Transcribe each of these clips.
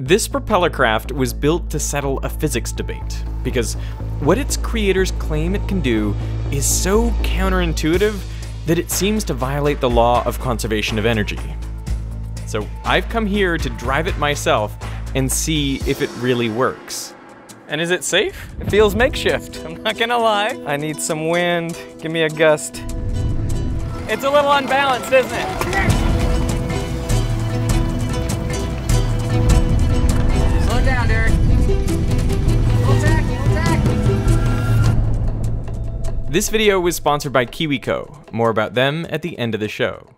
This propeller craft was built to settle a physics debate, because what its creators claim it can do is so counterintuitive that it seems to violate the law of conservation of energy. So I've come here to drive it myself and see if it really works. And is it safe? It feels makeshift, I'm not gonna lie. I need some wind, give me a gust. It's a little unbalanced, isn't it? Slow down, Derek. Little tacky, little tacky. This video was sponsored by KiwiCo. More about them at the end of the show.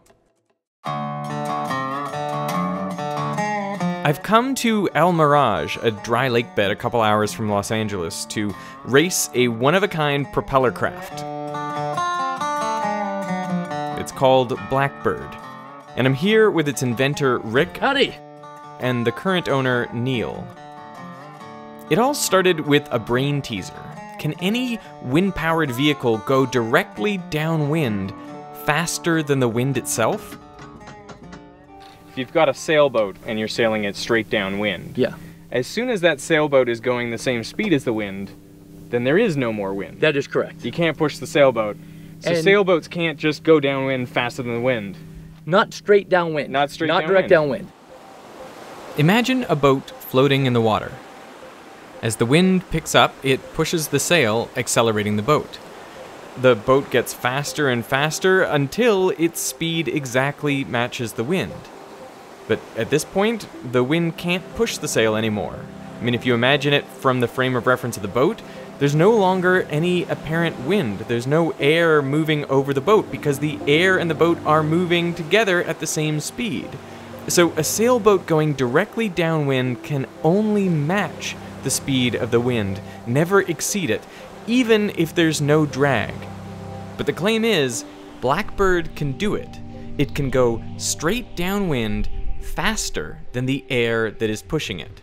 I've come to El Mirage, a dry lake bed a couple hours from Los Angeles, to race a one-of-a-kind propeller craft. It's called Blackbird, and I'm here with its inventor, Rick. Howdy! And the current owner, Neil. It all started with a brain teaser. Can any wind-powered vehicle go directly downwind faster than the wind itself? If you've got a sailboat and you're sailing it straight downwind, Yeah. as soon as that sailboat is going the same speed as the wind, then there is no more wind. That is correct. You can't push the sailboat. So And sailboats can't just go downwind faster than the wind. Not straight downwind. Not straight Not direct downwind. Imagine a boat floating in the water. As the wind picks up, it pushes the sail, accelerating the boat. The boat gets faster and faster until its speed exactly matches the wind. But at this point, the wind can't push the sail anymore. I mean, if you imagine it from the frame of reference of the boat, there's no longer any apparent wind. There's no air moving over the boat because the air and the boat are moving together at the same speed. So a sailboat going directly downwind can only match the speed of the wind, never exceed it, even if there's no drag. But the claim is, Blackbird can do it. It can go straight downwind faster than the air that is pushing it.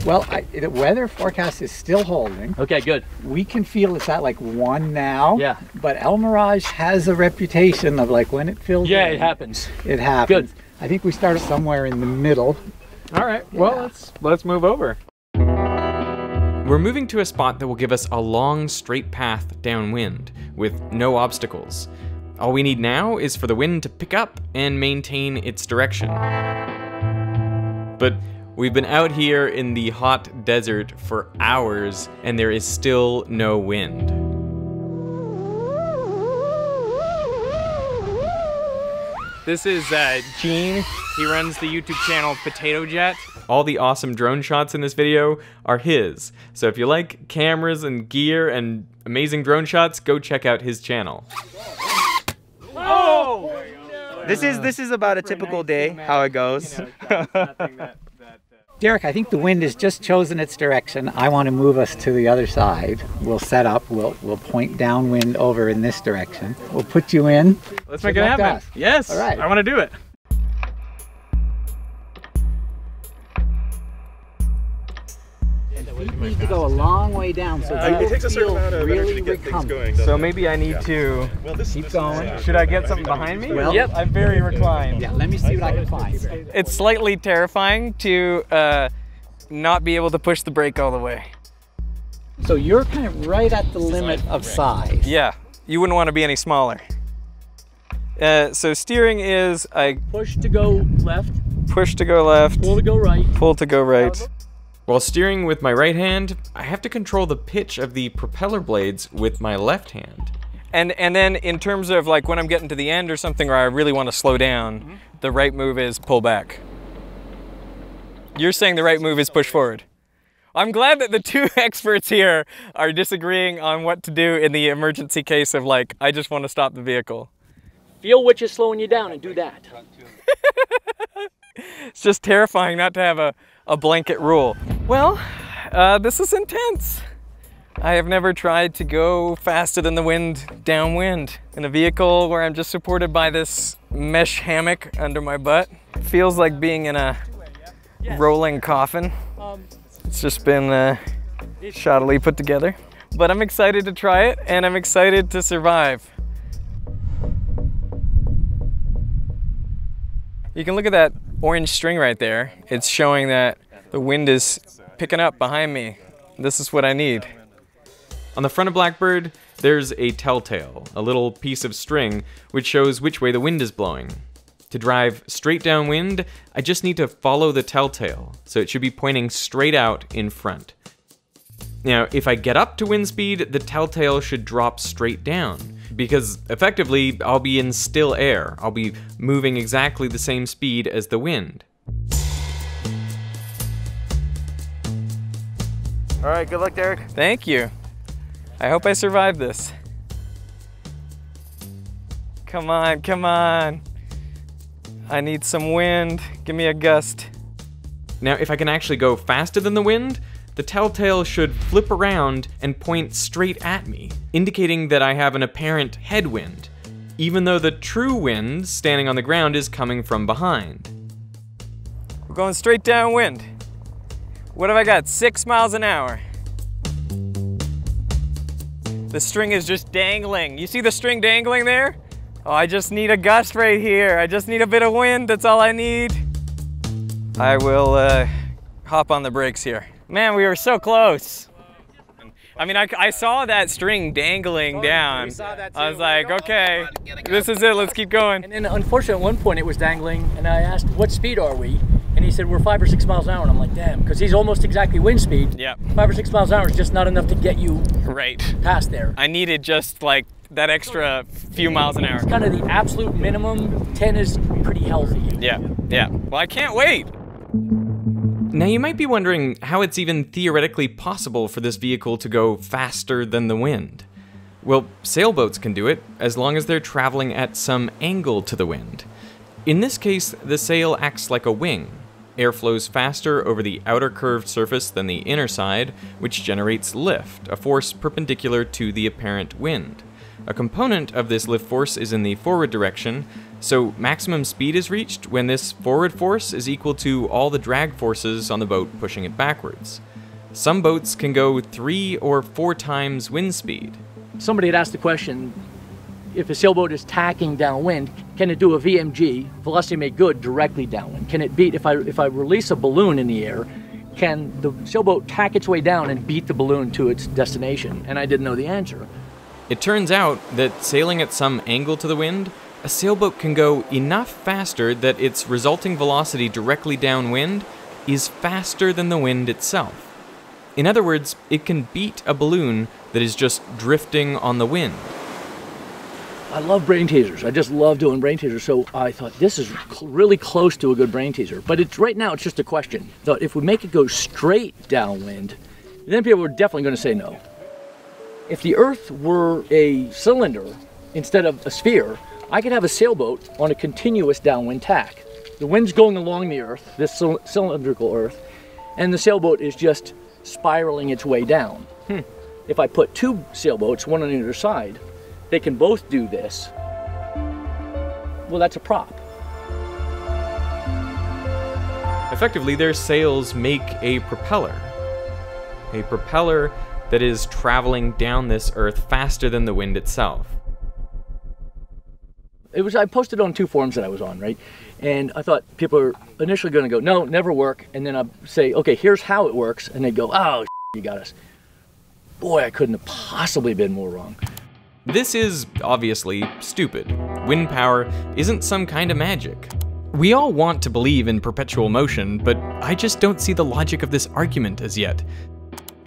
Well, the weather forecast is still holding. Okay, good. We can feel it's at like 1 now. Yeah. But El Mirage has a reputation of like when it fills Yeah, in, it happens. It happens. Good. I think we started somewhere in the middle. All right, well, let's move over. We're moving to a spot that will give us a long, straight path downwind with no obstacles. All we need now is for the wind to pick up and maintain its direction. But we've been out here in the hot desert for hours, and there is still no wind. This is Gene. He runs the YouTube channel Potato Jet. All the awesome drone shots in this video are his. So if you like cameras and gear and amazing drone shots, go check out his channel. Oh! This is about a typical day, how it goes. Derek, I think the wind has just chosen its direction. I want to move us to the other side. We'll set up, we'll point downwind over in this direction. We'll put you in. Let's make it happen. Yes, all right. I want to do it. You need to go a long way down so it takes a certain amount of energy really to get things recumbent. going. So maybe I need to Keep going. Should I get something behind me? Well, Yep, I'm very reclined. Yeah, let me see what I can find. It's slightly terrifying to not be able to push the brake all the way. So you're kind of right at the limit of size. Yeah, you wouldn't want to be any smaller. So steering is I Push to go left, push to go left, pull to go right. pull to go right. While steering with my right hand, I have to control the pitch of the propeller blades with my left hand. And then in terms of like when I'm getting to the end or something where I really want to slow down, the right move is pull back. You're saying the right move is push forward. I'm glad that the two experts here are disagreeing on what to do in the emergency case of like, I just want to stop the vehicle. Feel which is slowing you down and do that. It's just terrifying not to have a blanket rule. Well, this is intense. I have never tried to go faster than the wind downwind in a vehicle where I'm just supported by this mesh hammock under my butt. It feels like being in a rolling coffin. It's just been shoddily put together. But I'm excited to try it, and I'm excited to survive. You can look at that orange string right there, it's showing that the wind is picking up behind me. This is what I need. On the front of Blackbird, there's a telltale, a little piece of string which shows which way the wind is blowing. To drive straight downwind, I just need to follow the telltale, so it should be pointing straight out in front. Now, if I get up to wind speed, the telltale should drop straight down, because effectively, I'll be in still air. I'll be moving exactly the same speed as the wind. All right, good luck, Derek. Thank you. I hope I survive this. Come on, come on. I need some wind. Give me a gust. Now, if I can actually go faster than the wind, the telltale should flip around and point straight at me, indicating that I have an apparent headwind, even though the true wind standing on the ground is coming from behind. We're going straight downwind. What have I got? 6 miles an hour. The string is just dangling. You see the string dangling there? Oh, I just need a gust right here. I just need a bit of wind, that's all I need. I will hop on the brakes here. Man, we were so close. I mean, I saw that string dangling down. I was like, okay, this is it, let's keep going. And then unfortunately at one point it was dangling and I asked, what speed are we? And he said, we're 5 or 6 miles an hour. And I'm like, damn, because he's almost exactly wind speed. Yeah. 5 or 6 miles an hour is just not enough to get you right past there. I needed just like that extra few miles an hour. It's kind of the absolute minimum. 10 is pretty healthy. Yeah, yeah. Well, I can't wait. Now you might be wondering how it's even theoretically possible for this vehicle to go faster than the wind. Well, sailboats can do it, as long as they're traveling at some angle to the wind. In this case, the sail acts like a wing. Air flows faster over the outer curved surface than the inner side, which generates lift, a force perpendicular to the apparent wind. A component of this lift force is in the forward direction, so maximum speed is reached when this forward force is equal to all the drag forces on the boat pushing it backwards. Some boats can go 3 or 4 times wind speed. Somebody had asked the question, if a sailboat is tacking downwind, can it do a VMG, velocity made good, directly downwind? Can it beat, if I release a balloon in the air, can the sailboat tack its way down and beat the balloon to its destination? And I didn't know the answer. It turns out that sailing at some angle to the wind, a sailboat can go enough faster that its resulting velocity directly downwind is faster than the wind itself. In other words, it can beat a balloon that is just drifting on the wind. I love brain teasers. I just love doing brain teasers. So I thought this is really close to a good brain teaser. But it's right now it's just a question. So if we make it go straight downwind, then people are definitely going to say no. If the Earth were a cylinder instead of a sphere, I could have a sailboat on a continuous downwind tack. The wind's going along the Earth, this cylindrical Earth, and the sailboat is just spiraling its way down. If I put 2 sailboats, one on either side, they can both do this. Well, that's a prop. Effectively, their sails make a propeller. A propeller that is traveling down this Earth faster than the wind itself. I posted on 2 forums that I was on, right? And I thought people are initially going to go, no, never work. And then I'd say, okay, here's how it works. And they'd go, oh, you got us. Boy, I couldn't have possibly been more wrong. This is obviously stupid. Wind power isn't some kind of magic. We all want to believe in perpetual motion, but I just don't see the logic of this argument as yet.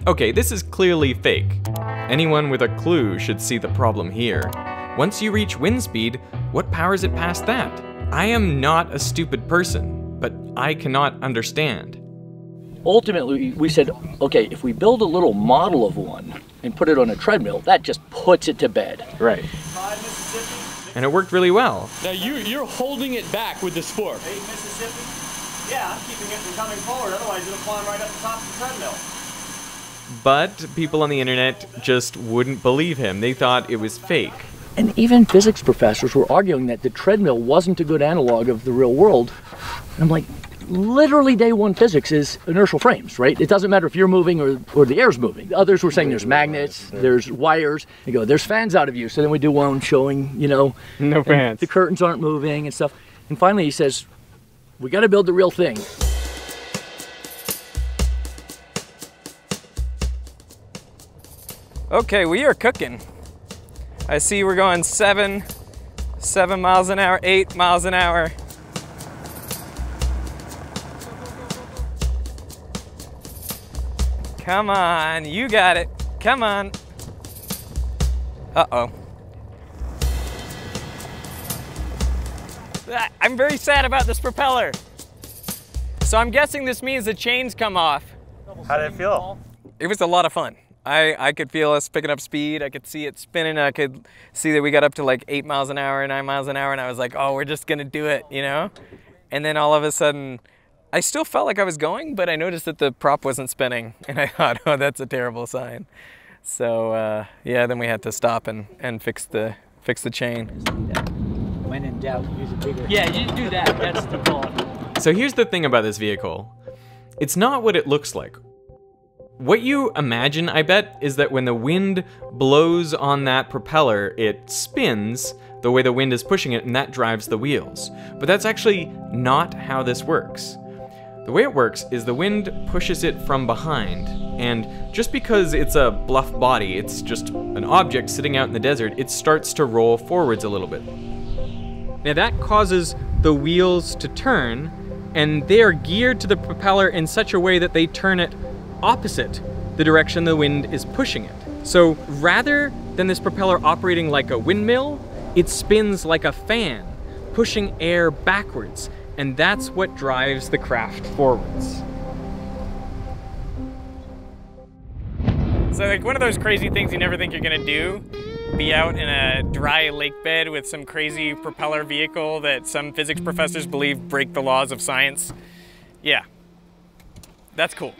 Okay, this is clearly fake. Anyone with a clue should see the problem here. Once you reach wind speed, what powers it past that? I am not a stupid person, but I cannot understand. Ultimately, we said, okay, if we build a little model of one and put it on a treadmill, that just puts it to bed. Right. And it worked really well. Now you're holding it back with the sport. Hey, Mississippi? Yeah, I'm keeping it from coming forward, otherwise it'll climb right up the top of the treadmill. But people on the internet just wouldn't believe him. They thought it was fake. And even physics professors were arguing that the treadmill wasn't a good analog of the real world. And I'm like, literally day 1 physics is inertial frames, right? It doesn't matter if you're moving or the air's moving. Others were saying there's magnets, there's wires. They go, there's fans out of you. So then we do one showing, you know, no fans. The curtains aren't moving and stuff. And finally he says, We got to build the real thing. Okay, we are cooking. I see we're going 7 miles an hour, 8 miles an hour. Come on, you got it. Come on. Uh-oh. I'm very sad about this propeller. So I'm guessing this means the chains come off. How did it feel? It was a lot of fun. I could feel us picking up speed. I could see it spinning. I could see that we got up to like 8 miles an hour, 9 miles an hour, and I was like, oh, we're just gonna do it, you know? And then all of a sudden, I still felt like I was going, but I noticed that the prop wasn't spinning, and I thought, oh, that's a terrible sign. So yeah, then we had to stop and fix the chain. When in doubt, use a bigger. Yeah, you do that. That's the call. So here's the thing about this vehicle. It's not what it looks like. What you imagine, I bet, is that when the wind blows on that propeller, it spins the way the wind is pushing it, and that drives the wheels. But that's actually not how this works. The way it works is the wind pushes it from behind, and just because it's a bluff body, it's just an object sitting out in the desert, it starts to roll forwards a little bit. Now that causes the wheels to turn, and they are geared to the propeller in such a way that they turn it opposite the direction the wind is pushing it. So rather than this propeller operating like a windmill, it spins like a fan, pushing air backwards, and that's what drives the craft forwards. So like one of those crazy things you never think you're gonna do, be out in a dry lake bed with some crazy propeller vehicle that some physics professors believe break the laws of science. Yeah, that's cool.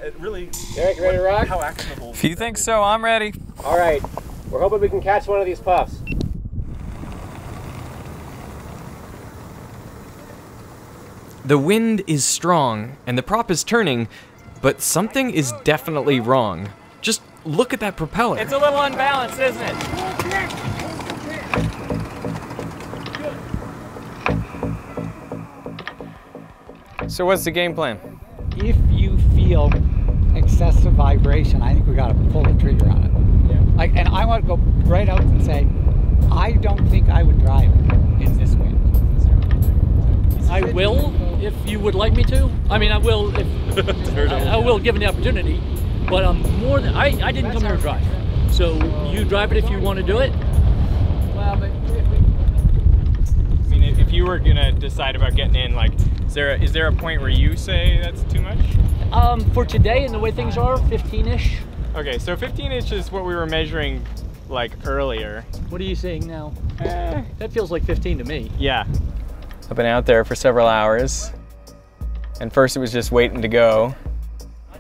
It really. Eric, ready to rock? How actionable. If you think so, I'm ready. All right, we're hoping we can catch one of these puffs. The wind is strong, and the prop is turning, but something is definitely wrong. Just look at that propeller. It's a little unbalanced, isn't it? So what's the game plan? If you feel excessive vibration, I think we got to pull the trigger on it. Yeah. Like, and I want to go right out and say, I don't think I would drive it in this wind. I will, if you would like me to. I mean, I will if I will, given the opportunity. But more than I didn't come here to drive. So you drive it if you want to do it. Well, but I mean, if you were gonna decide about getting in, like, is there a point where you say that's too much? For today and the way things are, 15-ish. Okay, so 15-ish is what we were measuring like earlier. What are you saying now? That feels like 15 to me. Yeah. I've been out there for several hours, and first it was just waiting to go,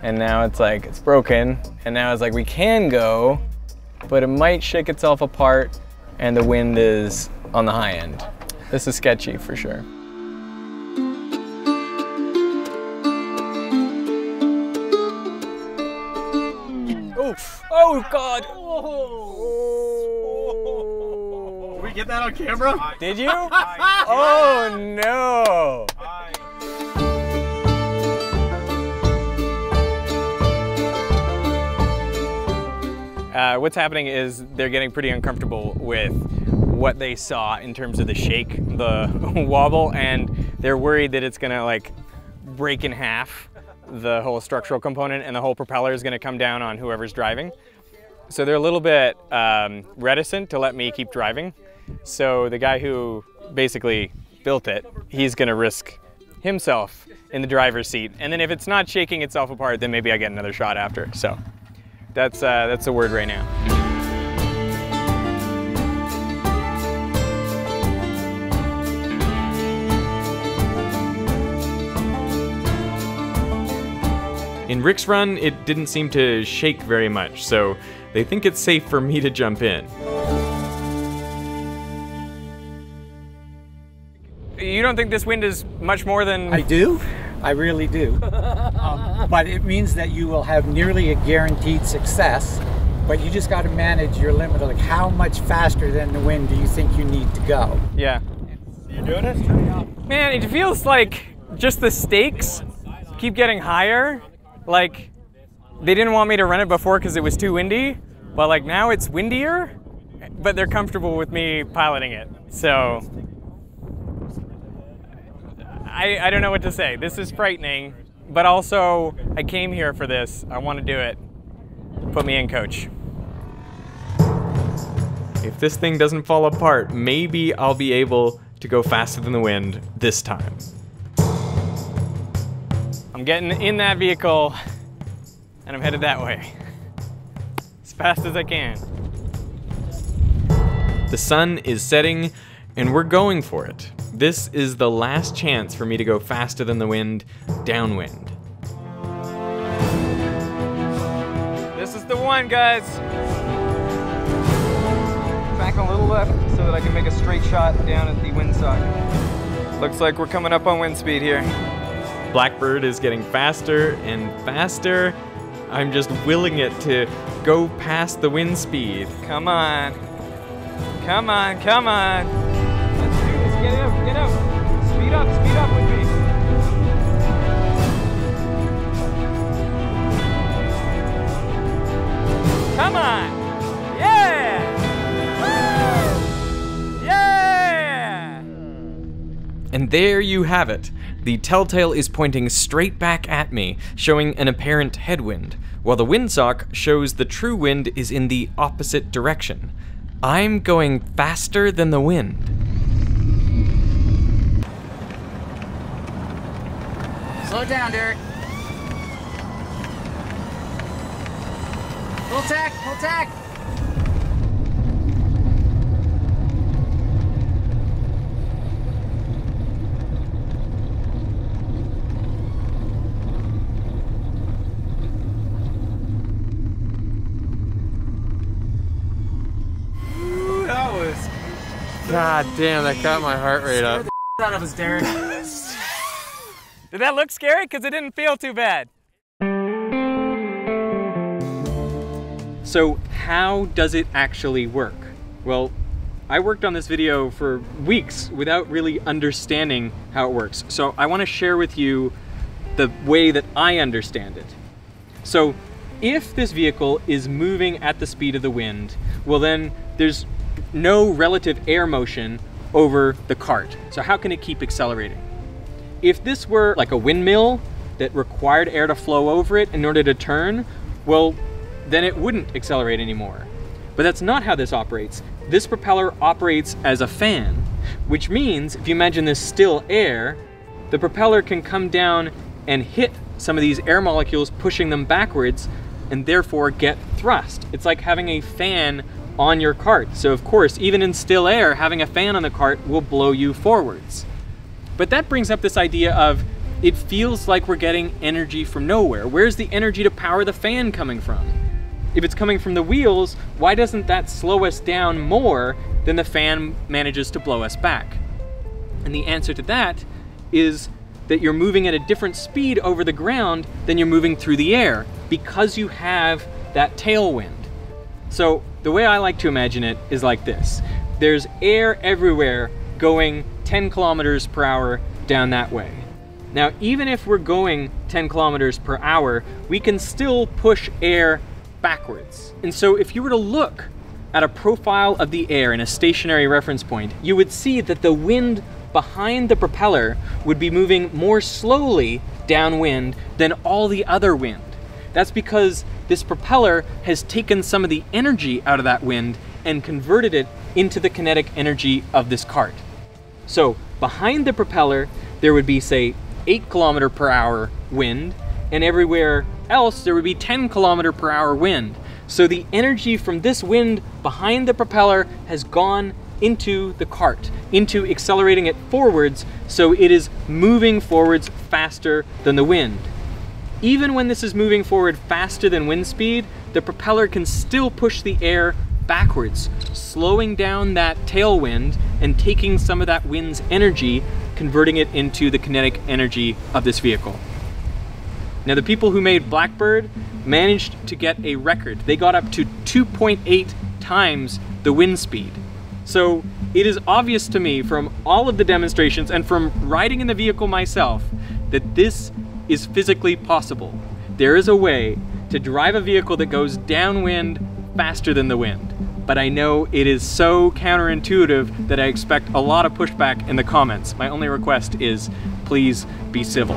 and now it's like it's broken, and now it's like we can go, but it might shake itself apart, and the wind is on the high end. This is sketchy for sure. Oof. Oh God! Did we get that on camera? Did you? Oh no! What's happening is they're getting pretty uncomfortable with what they saw in terms of the shake, the wobble, and they're worried that it's gonna like break in half the whole structural component, and the whole propeller is gonna come down on whoever's driving. So they're a little bit reticent to let me keep driving. So the guy who basically built it, he's gonna risk himself in the driver's seat. And then if it's not shaking itself apart, then maybe I get another shot after. So that's the word right now. In Rick's run, it didn't seem to shake very much, so they think it's safe for me to jump in. You don't think this wind is much more than... I do. I really do. But it means that you will have nearly a guaranteed success but you just got to manage your limit of like how much faster than the wind do you think you need to go. Yeah. You doing it? Man, it feels like just the stakes keep getting higher. Like, they didn't want me to run it before because it was too windy, but like now it's windier, but they're comfortable with me piloting it. So, I don't know what to say. This is frightening, but also I came here for this. I want to do it. Put me in, coach. If this thing doesn't fall apart, maybe I'll be able to go faster than the wind this time. I'm getting in that vehicle and I'm headed that way as fast as I can. The sun is setting and we're going for it. This is the last chance for me to go faster than the wind, downwind. This is the one, guys. Back a little left so that I can make a straight shot down at the windsock. Looks like we're coming up on wind speed here. Blackbird is getting faster and faster. I'm just willing it to go past the wind speed. Come on. Come on, come on. Let's do this, get out, get out. Speed up with me. Come on, yeah! Woo! Yeah! And there you have it. The telltale is pointing straight back at me, showing an apparent headwind, while the windsock shows the true wind is in the opposite direction. I'm going faster than the wind. Slow down, Derek. Full tack, full tack. God damn, that got my heart rate up. Out of us, Derek. Did that look scary? Because it didn't feel too bad. So how does it actually work? Well, I worked on this video for weeks without really understanding how it works. So I want to share with you the way that I understand it. So if this vehicle is moving at the speed of the wind, well then there's no relative air motion over the cart. So how can it keep accelerating? If this were like a windmill that required air to flow over it in order to turn, well, then it wouldn't accelerate anymore. But that's not how this operates. This propeller operates as a fan, which means if you imagine this still air, the propeller can come down and hit some of these air molecules, pushing them backwards, and therefore get thrust. It's like having a fan on your cart. So of course, even in still air, having a fan on the cart will blow you forwards. But that brings up this idea of, it feels like we're getting energy from nowhere. Where's the energy to power the fan coming from? If it's coming from the wheels, why doesn't that slow us down more than the fan manages to blow us back? And the answer to that is that you're moving at a different speed over the ground than you're moving through the air, because you have that tailwind. So the way I like to imagine it is like this. There's air everywhere going 10 kilometers per hour down that way. Now, even if we're going 10 kilometers per hour, we can still push air backwards. And so if you were to look at a profile of the air in a stationary reference point, you would see that the wind behind the propeller would be moving more slowly downwind than all the other wind. That's because this propeller has taken some of the energy out of that wind and converted it into the kinetic energy of this cart. So behind the propeller, there would be, say, 8 kilometer per hour wind, and everywhere else there would be 10 kilometer per hour wind. So the energy from this wind behind the propeller has gone into the cart, into accelerating it forwards, so it is moving forwards faster than the wind. Even when this is moving forward faster than wind speed, the propeller can still push the air backwards, slowing down that tailwind and taking some of that wind's energy, converting it into the kinetic energy of this vehicle. Now, the people who made Blackbird managed to get a record. They got up to 2.8 times the wind speed. So it is obvious to me from all of the demonstrations and from riding in the vehicle myself that this is physically possible. There is a way to drive a vehicle that goes downwind faster than the wind. But I know it is so counterintuitive that I expect a lot of pushback in the comments. My only request is, please be civil.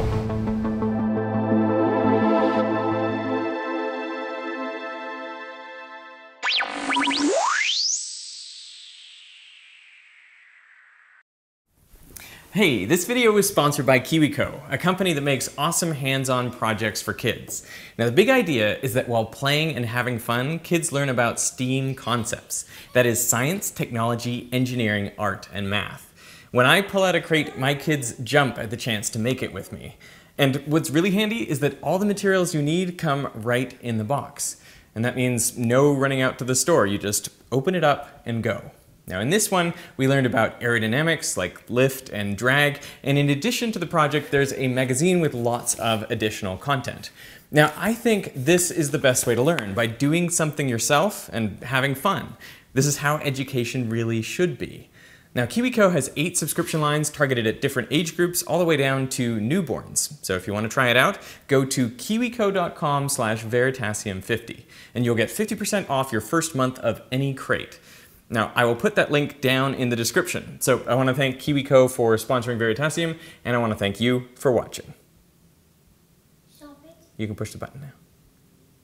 Hey, this video is sponsored by KiwiCo, a company that makes awesome hands-on projects for kids. Now, the big idea is that while playing and having fun, kids learn about STEAM concepts. That is science, technology, engineering, art, and math. When I pull out a crate, my kids jump at the chance to make it with me. And what's really handy is that all the materials you need come right in the box. And that means no running out to the store. You just open it up and go. Now in this one, we learned about aerodynamics like lift and drag, and in addition to the project, there's a magazine with lots of additional content. Now I think this is the best way to learn, by doing something yourself and having fun. This is how education really should be. Now KiwiCo has 8 subscription lines targeted at different age groups, all the way down to newborns. So if you want to try it out, go to kiwico.com/veritasium50, and you'll get 50% off your first month of any crate. Now, I will put that link down in the description. So I want to thank KiwiCo for sponsoring Veritasium, and I want to thank you for watching. You can push the button now.